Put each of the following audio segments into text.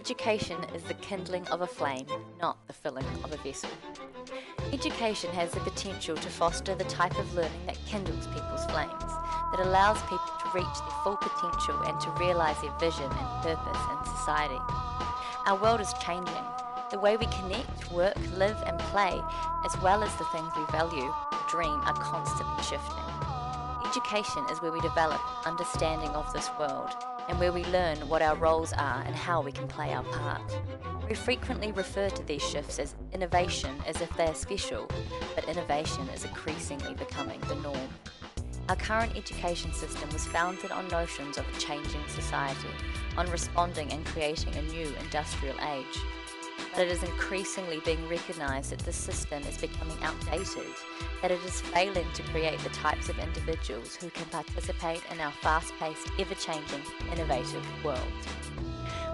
Education is the kindling of a flame, not the filling of a vessel. Education has the potential to foster the type of learning that kindles people's flames, that allows people to reach their full potential and to realise their vision and purpose in society. Our world is changing. The way we connect, work, live and play, as well as the things we value or dream, are constantly shifting. Education is where we develop understanding of this world and where we learn what our roles are and how we can play our part. We frequently refer to these shifts as innovation as if they are special, but innovation is increasingly becoming the norm. Our current education system was founded on notions of a changing society, on responding and creating a new industrial age. But it is increasingly being recognised that this system is becoming outdated, that it is failing to create the types of individuals who can participate in our fast-paced, ever-changing, innovative world.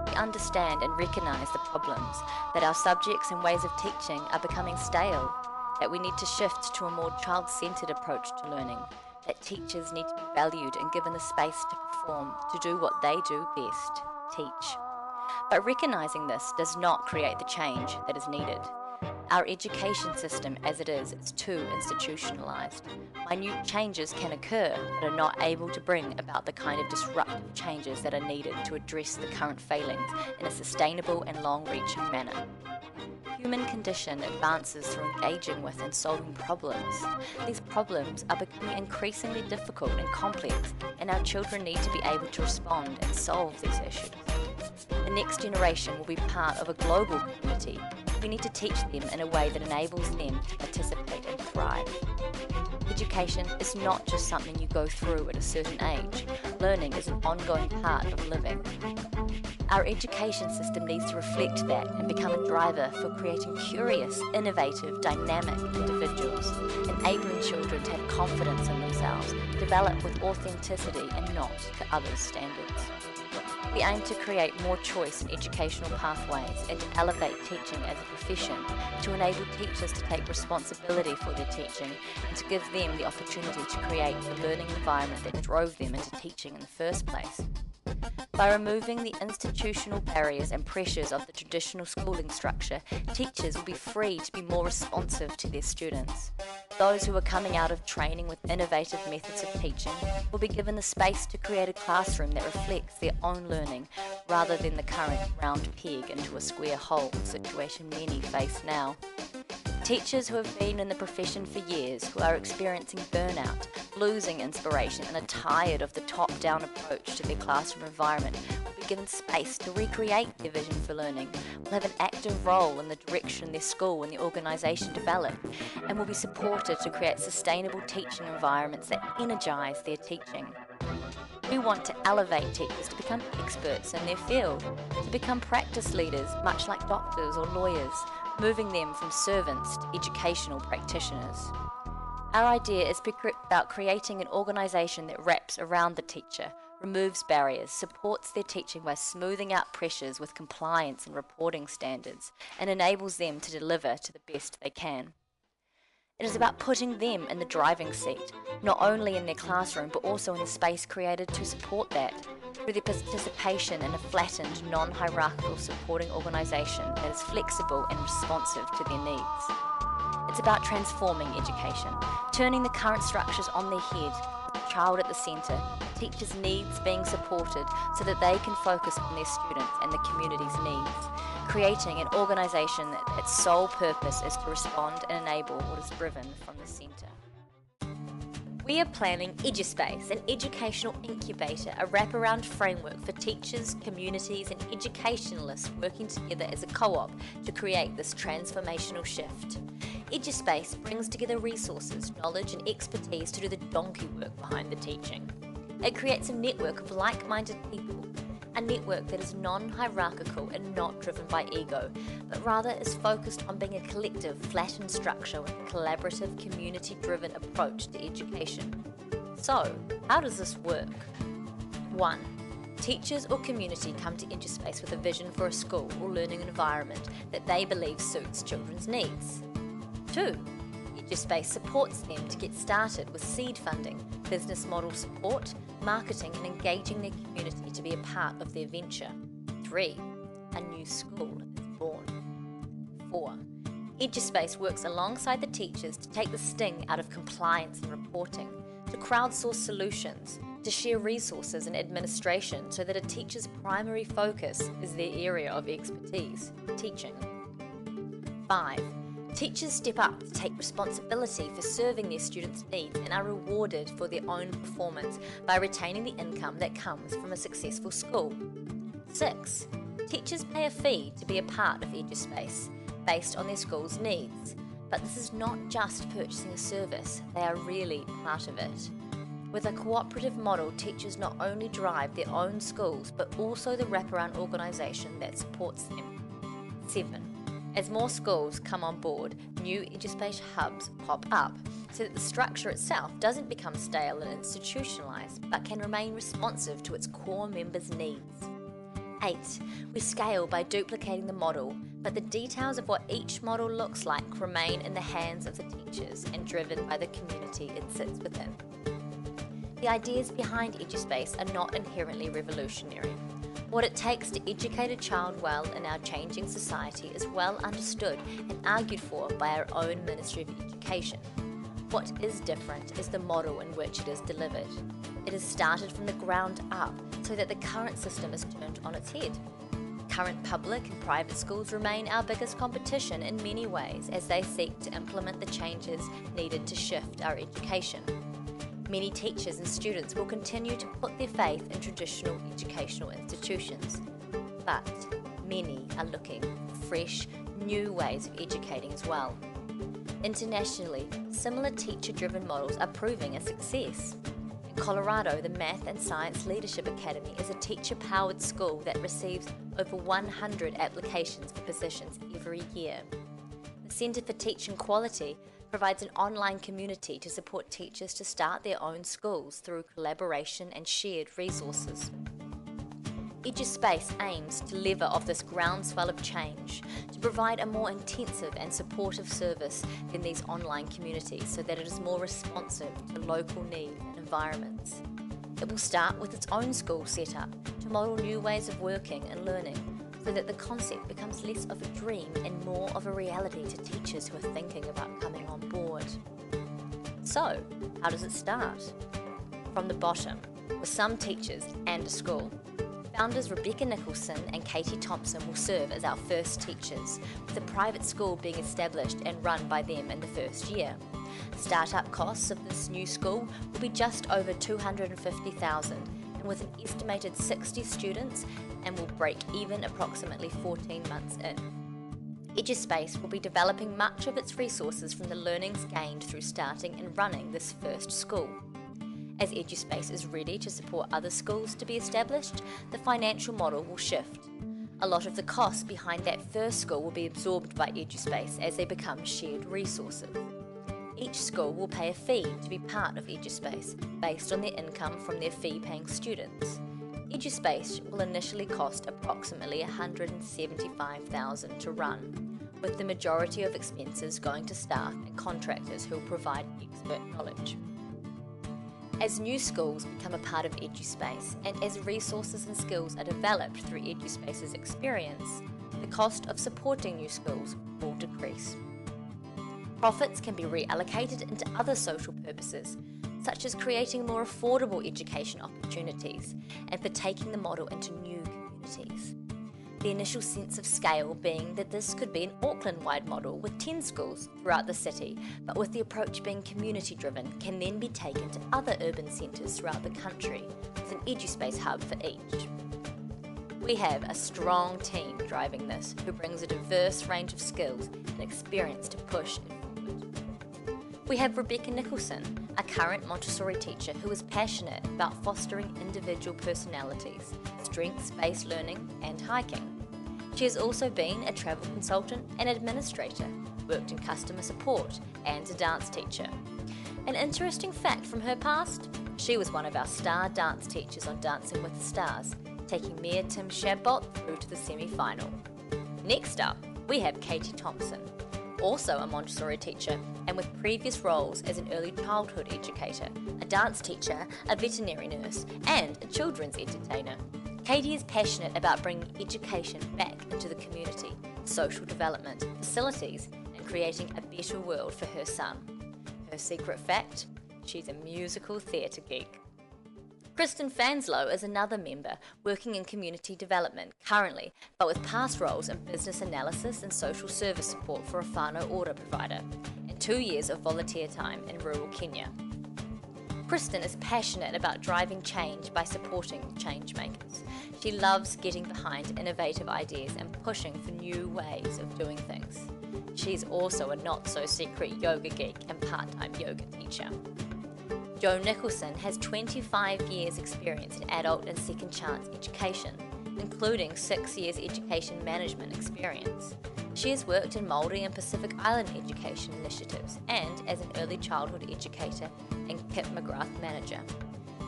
We understand and recognise the problems, that our subjects and ways of teaching are becoming stale, that we need to shift to a more child-centred approach to learning, that teachers need to be valued and given the space to perform, to do what they do best, teach. But recognising this does not create the change that is needed. Our education system as it is too institutionalised. Minute changes can occur, but are not able to bring about the kind of disruptive changes that are needed to address the current failings in a sustainable and long-reaching manner. Human condition advances through engaging with and solving problems. These problems are becoming increasingly difficult and complex, and our children need to be able to respond and solve these issues. The next generation will be part of a global community. We need to teach them in a way that enables them to participate and thrive. Education is not just something you go through at a certain age. Learning is an ongoing part of living. Our education system needs to reflect that and become a driver for creating curious, innovative, dynamic individuals, enabling children to have confidence in themselves, develop with authenticity and not to others' standards. We aim to create more choice in educational pathways and to elevate teaching as a profession, to enable teachers to take responsibility for their teaching and to give them the opportunity to create the learning environment that drove them into teaching in the first place. By removing the institutional barriers and pressures of the traditional schooling structure, teachers will be free to be more responsive to their students. Those who are coming out of training with innovative methods of teaching will be given the space to create a classroom that reflects their own learning rather than the current round peg into a square hole situation many face now. Teachers who have been in the profession for years, who are experiencing burnout, losing inspiration and are tired of the top-down approach to their classroom environment will be given space to recreate their vision for learning, will have an active role in the direction their school and the organisation develop, and will be supported to create sustainable teaching environments that energise their teaching. We want to elevate teachers to become experts in their field, to become practice leaders, much like doctors or lawyers, moving them from servants to educational practitioners. Our idea is about creating an organisation that wraps around the teacher, removes barriers, supports their teaching by smoothing out pressures with compliance and reporting standards, and enables them to deliver to the best they can. It is about putting them in the driving seat, not only in their classroom but also in the space created to support that, through their participation in a flattened, non-hierarchical supporting organisation that is flexible and responsive to their needs. It's about transforming education, turning the current structures on their head, with the child at the centre, teachers' needs being supported so that they can focus on their students and the community's needs, creating an organisation that its sole purpose is to respond and enable what is driven from the centre. We are planning EduSpace, an educational incubator, a wraparound framework for teachers, communities and educationalists working together as a co-op to create this transformational shift. EduSpace brings together resources, knowledge and expertise to do the donkey work behind the teaching. It creates a network of like-minded people, a network that is non-hierarchical and not driven by ego, but rather is focused on being a collective, flattened structure with a collaborative, community-driven approach to education. So, how does this work? 1. Teachers or community come to EduSpace with a vision for a school or learning environment that they believe suits children's needs. 2. EduSpace supports them to get started with seed funding, business model support, marketing and engaging their community to be a part of their venture. 3. a new school is born. 4. EduSpace works alongside the teachers to take the sting out of compliance and reporting, to crowdsource solutions, to share resources and administration so that a teacher's primary focus is their area of expertise, teaching. 5. Teachers step up to take responsibility for serving their students' needs and are rewarded for their own performance by retaining the income that comes from a successful school. 6. Teachers pay a fee to be a part of EduSpace based on their school's needs. But this is not just purchasing a service, they are really part of it. With a cooperative model, teachers not only drive their own schools, but also the wraparound organisation that supports them. 7. As more schools come on board, new EduSpace hubs pop up, so that the structure itself doesn't become stale and institutionalised, but can remain responsive to its core members' needs. 8. We scale by duplicating the model, but the details of what each model looks like remain in the hands of the teachers and driven by the community it sits within. The ideas behind EduSpace are not inherently revolutionary. What it takes to educate a child well in our changing society is well understood and argued for by our own Ministry of Education. What is different is the model in which it is delivered. It is started from the ground up so that the current system is turned on its head. Current public and private schools remain our biggest competition in many ways as they seek to implement the changes needed to shift our education. Many teachers and students will continue to put their faith in traditional educational institutions, but many are looking for fresh, new ways of educating as well. Internationally, similar teacher-driven models are proving a success. In Colorado, the Math and Science Leadership Academy is a teacher-powered school that receives over 100 applications for positions every year. The Centre for Teaching Quality provides an online community to support teachers to start their own schools through collaboration and shared resources. EduSpace aims to lever off this groundswell of change to provide a more intensive and supportive service than these online communities so that it is more responsive to local needs and environments. It will start with its own school setup to model new ways of working and learning so that the concept becomes less of a dream and more of a reality to teachers who are thinking about coming on board. So, how does it start? From the bottom, with some teachers and a school. Founders Rebecca Nicholson and Katie Thompson will serve as our first teachers, with the private school being established and run by them in the first year. Startup costs of this new school will be just over $250,000, and with an estimated 60 students, and will break even approximately 14 months in. EduSpace will be developing much of its resources from the learnings gained through starting and running this first school. As EduSpace is ready to support other schools to be established, the financial model will shift. A lot of the costs behind that first school will be absorbed by EduSpace as they become shared resources. Each school will pay a fee to be part of EduSpace based on their income from their fee-paying students. EduSpace will initially cost approximately $175,000 to run, with the majority of expenses going to staff and contractors who will provide expert knowledge. As new schools become a part of EduSpace and as resources and skills are developed through EduSpace's experience, the cost of supporting new schools will decrease. Profits can be reallocated into other social purposes, such as creating more affordable education opportunities and for taking the model into new communities. The initial sense of scale being that this could be an Auckland-wide model with 10 schools throughout the city, but with the approach being community-driven, can then be taken to other urban centres throughout the country, with an EduSpace hub for each. We have a strong team driving this, who brings a diverse range of skills and experience to push it forward. We have Rebecca Nicholson, a current Montessori teacher who is passionate about fostering individual personalities, strengths-based learning and hiking. She has also been a travel consultant and administrator, worked in customer support and a dance teacher. An interesting fact from her past, she was one of our star dance teachers on Dancing with the Stars, taking Mayor Tim Shabot through to the semi-final. Next up, we have Katie Thompson, also a Montessori teacher and with previous roles as an early childhood educator, a dance teacher, a veterinary nurse and a children's entertainer. Katie is passionate about bringing education back into the community, social development, facilities, and creating a better world for her son. Her secret fact? She's a musical theatre geek. Kristen Fanslow is another member working in community development currently, but with past roles in business analysis and social service support for a whānau order provider, and 2 years of volunteer time in rural Kenya. Kristen is passionate about driving change by supporting change makers. She loves getting behind innovative ideas and pushing for new ways of doing things. She's also a not-so-secret yoga geek and part-time yoga teacher. Jo Nicholson has 25 years experience in adult and second chance education, including 6 years education management experience. She has worked in Māori and Pacific Island education initiatives and as an early childhood educator and Kip McGrath manager.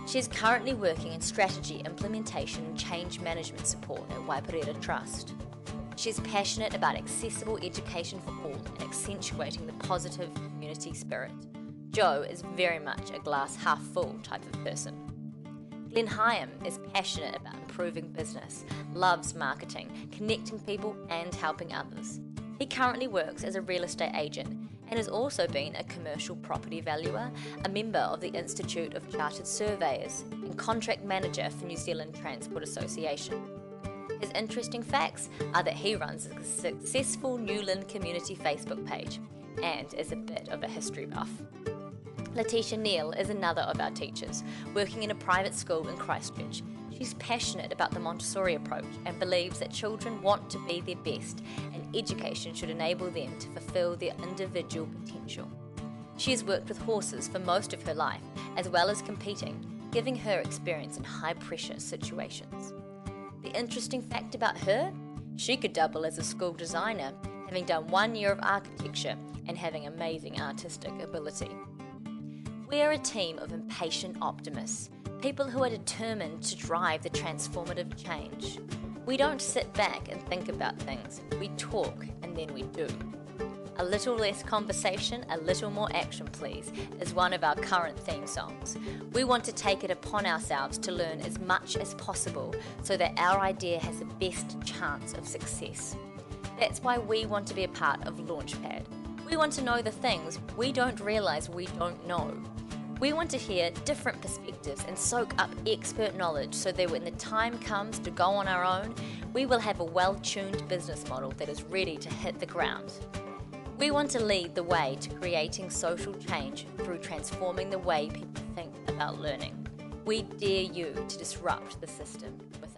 She is currently working in strategy implementation and change management support at Waipareta Trust. She is passionate about accessible education for all and accentuating the positive community spirit. Jo is very much a glass half full type of person. Glenn Hyam is passionate about improving business, loves marketing, connecting people and helping others. He currently works as a real estate agent and has also been a commercial property valuer, a member of the Institute of Chartered Surveyors and contract manager for New Zealand Transport Association. His interesting facts are that he runs a successful Newland community Facebook page and is a bit of a history buff. Letitia Neal is another of our teachers, working in a private school in Christchurch. She's passionate about the Montessori approach and believes that children want to be their best and education should enable them to fulfill their individual potential. She has worked with horses for most of her life, as well as competing, giving her experience in high-pressure situations. The interesting fact about her? She could double as a school designer, having done 1 year of architecture and having amazing artistic ability. We are a team of impatient optimists, people who are determined to drive the transformative change. We don't sit back and think about things, we talk and then we do. A little less conversation, a little more action please, is one of our current theme songs. We want to take it upon ourselves to learn as much as possible so that our idea has the best chance of success. That's why we want to be a part of Launchpad. We want to know the things we don't realise we don't know. We want to hear different perspectives and soak up expert knowledge so that when the time comes to go on our own, we will have a well-tuned business model that is ready to hit the ground. We want to lead the way to creating social change through transforming the way people think about learning. We dare you to disrupt the system with